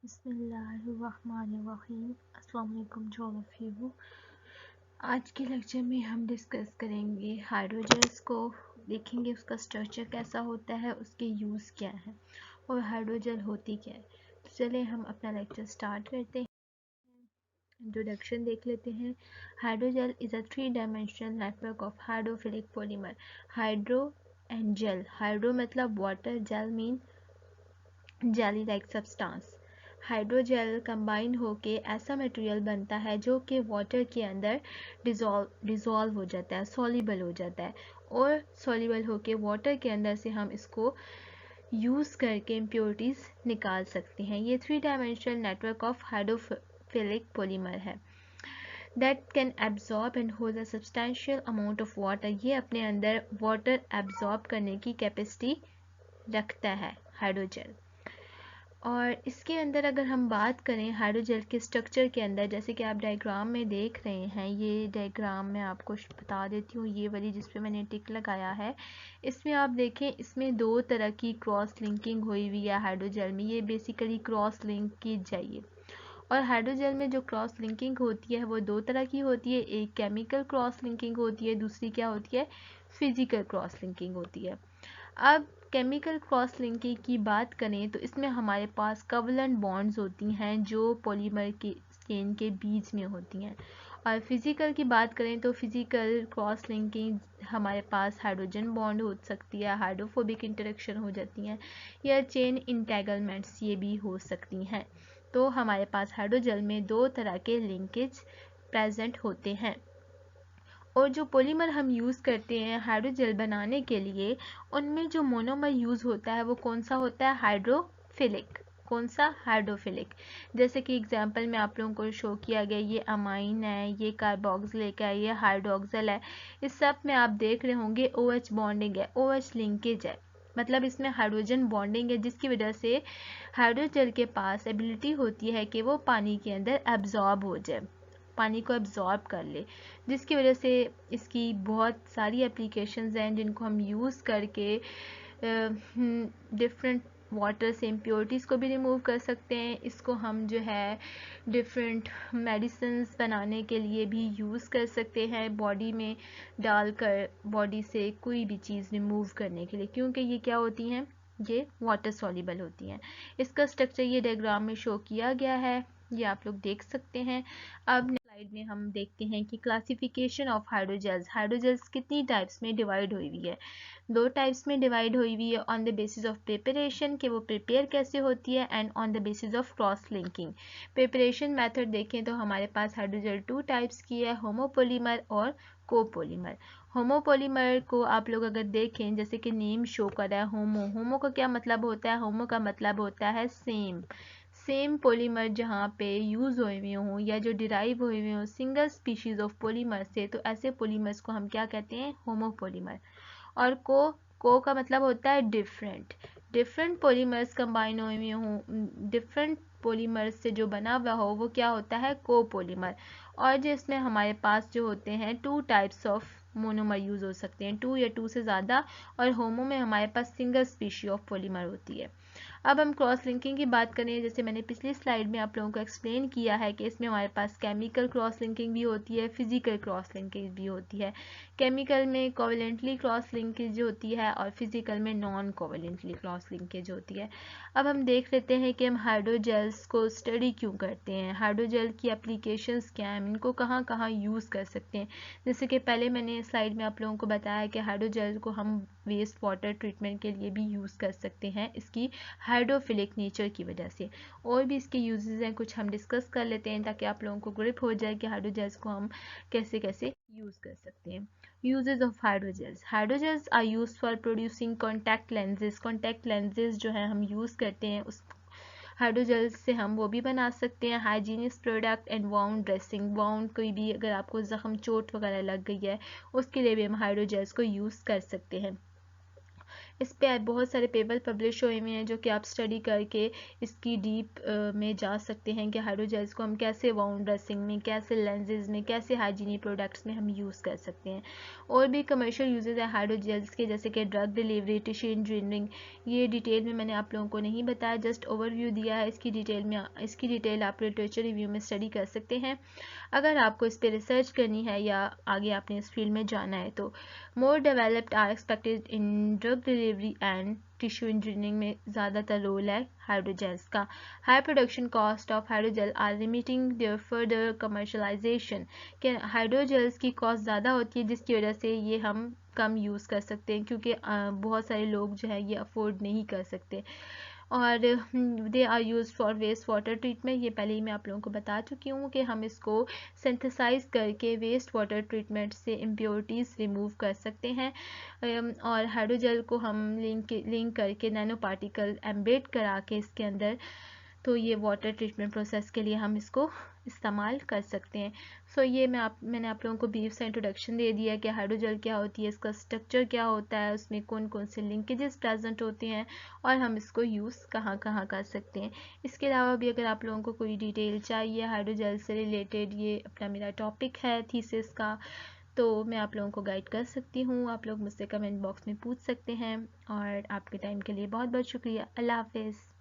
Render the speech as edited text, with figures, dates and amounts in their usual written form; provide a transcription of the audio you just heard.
बिस्मिल्लाहिर्रहमानिर्रहीम। अस्सलाम वालेकुम टू ऑल ऑफ यू। आज के लेक्चर में हम डिस्कस करेंगे हाइड्रोजल्स को, देखेंगे उसका स्ट्रक्चर कैसा होता है, उसके यूज़ क्या है और हाइड्रोजल होती क्या है। तो चलिए हम अपना लेक्चर स्टार्ट करते हैं। इंट्रोडक्शन देख लेते हैं। Hydrogel is a 3 dimensional network of hydrophilic polymer. Hydro and gel. Hydro मतलब water, gel mean jelly like substance. Hydrogel combine होके ऐसा मटेरियल बनता है जो कि वाटर के अंदर डिज़ोल्व हो जाता है, सॉल्युबल हो जाता है, और सॉल्युबल होके वाटर के अंदर से हम इसको यूज़ करके इम्प्योरिटीज़ निकाल सकते हैं। ये 3 dimensional network of hydrophilic polymer है that can absorb and hold a substantial amount of water. ये अपने अंदर वाटर एब्जॉर्ब करने की कैपेसिटी रखता है हाइड्रोजेल। और इसके अंदर अगर हम बात करें हाइड्रोजेल के स्ट्रक्चर के अंदर, जैसे कि आप डायग्राम में देख रहे हैं, ये डायग्राम मैं आपको बता देती हूँ, ये वाली जिस पे मैंने टिक लगाया है, इसमें आप देखें, इसमें 2 तरह की क्रॉस लिंकिंग हुई हुई है हाइड्रोजेल में। ये बेसिकली क्रॉस लिंक की जाइए। और हाइड्रोजेल में जो क्रॉस लिंकिंग होती है वो 2 तरह की होती है। एक केमिकल क्रॉस लिंकिंग होती है, दूसरी क्या होती है, फिजिकल क्रॉस लिंकिंग होती है। अब केमिकल क्रॉस लिंकिंग की बात करें तो इसमें हमारे पास कोवलेंट बॉन्ड्स होती हैं जो पॉलीमर के चेन के बीच में होती हैं। और फिज़िकल की बात करें तो फिज़िकल क्रॉस लिंकिंग हमारे पास हाइड्रोजन बॉन्ड हो सकती है, हाइड्रोफोबिक इंटरेक्शन हो जाती हैं, या चेन इंटेगलमेंट्स ये भी हो सकती हैं। तो हमारे पास हाइड्रोजेल में 2 तरह के लिंकेज प्रेजेंट होते हैं। और जो पॉलीमर हम यूज़ करते हैं हाइड्रोजेल बनाने के लिए, उनमें जो मोनोमर यूज़ होता है वो कौन सा होता है, हाइड्रोफिलिक। कौन सा, हाइड्रोफिलिक। जैसे कि एग्जांपल में आप लोगों को शो किया गया, ये अमाइन है, ये कार्बोक्सिलिक है, ये हाइड्रोक्सिल है। इस सब में आप देख रहे होंगे OH बॉन्डिंग है, OH लिंकेज है, मतलब इसमें हाइड्रोजन बॉन्डिंग है, जिसकी वजह से हाइड्रोजेल के पास एबिलिटी होती है कि वो पानी के अंदर एब्जॉर्ब हो जाए, पानी को एब्जॉर्ब कर ले, जिसकी वजह से इसकी बहुत सारी एप्लीकेशंस हैं जिनको हम यूज़ करके डिफरेंट वाटर से इम्प्योरिटीज़ को भी रिमूव कर सकते हैं। इसको हम जो है डिफरेंट मेडिसिन्स बनाने के लिए भी यूज़ कर सकते हैं, बॉडी में डालकर बॉडी से कोई भी चीज़ रिमूव करने के लिए, क्योंकि ये क्या होती हैं, ये वाटर सॉल्युबल होती हैं। इसका स्ट्रक्चर ये डायग्राम में शो किया गया है, ये आप लोग देख सकते हैं। अब स्लाइड में हम देखते हैं कि क्लासिफिकेशन ऑफ हाइड्रोजेल्स। हाइड्रोजेल्स कितनी टाइप्स में डिवाइड हुई हुई है, 2 टाइप्स में डिवाइड हुई हुई है। On the basis of preparation, कि वो प्रिपेयर कैसे होती है, and on the basis of cross linking. Preparation method देखें तो हमारे पास हाइड्रोजेल 2 टाइप्स की है, होमोपोलीमर और कोपोलीमर। होमोपोलीमर को आप लोग अगर देखें, जैसे कि नेम शो कर रहा है होमो, होमो का क्या मतलब होता है, होमो का मतलब होता है सेम। सेम पॉलीमर जहाँ पे यूज़ हुए हुए हों या जो डिराइव हुए हुए हों सिंगल स्पीशीज़ ऑफ पॉलीमर से, तो ऐसे पॉलीमर्स को हम क्या कहते हैं, होमोपोलीमर। और को का मतलब होता है डिफरेंट। डिफरेंट पॉलीमर्स कंबाइन हुए हुए हों, डिफरेंट पॉलीमर्स से जो बना हुआ हो वो क्या होता है, कोपोलीमर। और जिसमें हमारे पास जो होते हैं 2 टाइप्स ऑफ मोनोमर यूज़ हो सकते हैं, 2 या 2 से ज़्यादा। और होमो में हमारे पास सिंगल स्पीशी ऑफ पॉलीमर होती है। अब हम क्रॉस लिंकिंग की बात करें, जैसे मैंने पिछली स्लाइड में आप लोगों को एक्सप्लेन किया है कि इसमें हमारे पास केमिकल क्रॉस लिंकिंग भी होती है, फिजिकल क्रॉस लिंकिंग भी होती है। केमिकल में कोवेलेंटली क्रॉस लिंकेज होती है और फिजिकल में नॉन कोवेलेंटली क्रॉस लिंकेज होती है। अब हम देख लेते हैं कि हम हाइड्रोजेल्स को स्टडी क्यों करते हैं, हाइड्रोजेल की एप्लीकेशंस क्या हैं, इनको कहाँ कहाँ यूज़ कर सकते हैं। जैसे कि पहले मैंने स्लाइड में आप लोगों को बताया कि हाइड्रोजेल को हम वेस्ट वाटर ट्रीटमेंट के लिए भी यूज़ कर सकते हैं, इसकी हाइड्रोफिलिक नेचर की वजह से। और भी इसके यूजेस हैं, कुछ हम डिस्कस कर लेते हैं ताकि आप लोगों को ग्रिप हो जाए कि हाइड्रोजेल्स को हम कैसे कैसे यूज़ कर सकते हैं। Uses of hydrogels. Hydrogels are use for producing contact lenses. Contact lenses जो है हम यूज़ करते हैं, उस हाइड्रोजेल्स से हम वो भी बना सकते हैं। Hygienic product and wound dressing. Wound कोई भी अगर आपको ज़ख्म चोट वगैरह लग गई है उसके लिए भी हम हाइड्रोजेल्स को यूज़ कर सकते हैं। इस पे बहुत सारे पेपर पब्लिश हुए हुए हैं जो कि आप स्टडी करके इसकी डीप में जा सकते हैं कि हाइड्रोजेल्स को हम कैसे वाउंड ड्रेसिंग में, कैसे लेंसेज में, कैसे हाइजीनिक प्रोडक्ट्स में हम यूज़ कर सकते हैं। और भी कमर्शियल यूजेस हैं हाइड्रोजेल्स के, जैसे कि ड्रग डिलीवरी, टिश्यू इंजीनियरिंग। ये डिटेल में मैंने आप लोगों को नहीं बताया, जस्ट ओवरव्यू दिया है। इसकी डिटेल आप लिटरेचर रिव्यू में स्टडी कर सकते हैं अगर आपको इस पर रिसर्च करनी है या आगे आपने इस फील्ड में जाना है तो। More developed are expected in drug delivery and tissue engineering में ज़्यादातर रोल है हाइड्रोजेल्स का। High production cost of hydrogel are limiting their further commercialization, कि हाइड्रोजेल्स की कॉस्ट ज़्यादा होती है जिसकी वजह से ये हम कम यूज़ कर सकते हैं, क्योंकि बहुत सारे लोग जो है ये अफोर्ड नहीं कर सकते। और they are use for waste water treatment, ये पहले ही मैं आप लोगों को बता चुकी हूँ कि हम इसको सिंथेसाइज करके वेस्ट वाटर ट्रीटमेंट से इम्प्योरिटीज़ रिमूव कर सकते हैं। और हाइड्रोजेल को हम लिंक करके नैनो पार्टिकल एम्बेड करा के इसके अंदर, तो ये वाटर ट्रीटमेंट प्रोसेस के लिए हम इसको इस्तेमाल कर सकते हैं। सो ये मैंने आप लोगों को ब्रीफ सा इंट्रोडक्शन दे दिया कि हाइड्रोजेल क्या होती है, इसका स्ट्रक्चर क्या होता है, उसमें कौन कौन से लिंकेजेस प्रेजेंट होते हैं और हम इसको यूज़ कहाँ कहाँ कर सकते हैं। इसके अलावा भी अगर आप लोगों को कोई डिटेल चाहिए हाइड्रोजेल से रिलेटेड, ये अपना मेरा टॉपिक है थीसिस का, तो मैं आप लोगों को गाइड कर सकती हूँ। आप लोग मुझसे कमेंट बॉक्स में पूछ सकते हैं। और आपके टाइम के लिए बहुत बहुत शुक्रिया। अल्लाह हाफिज़।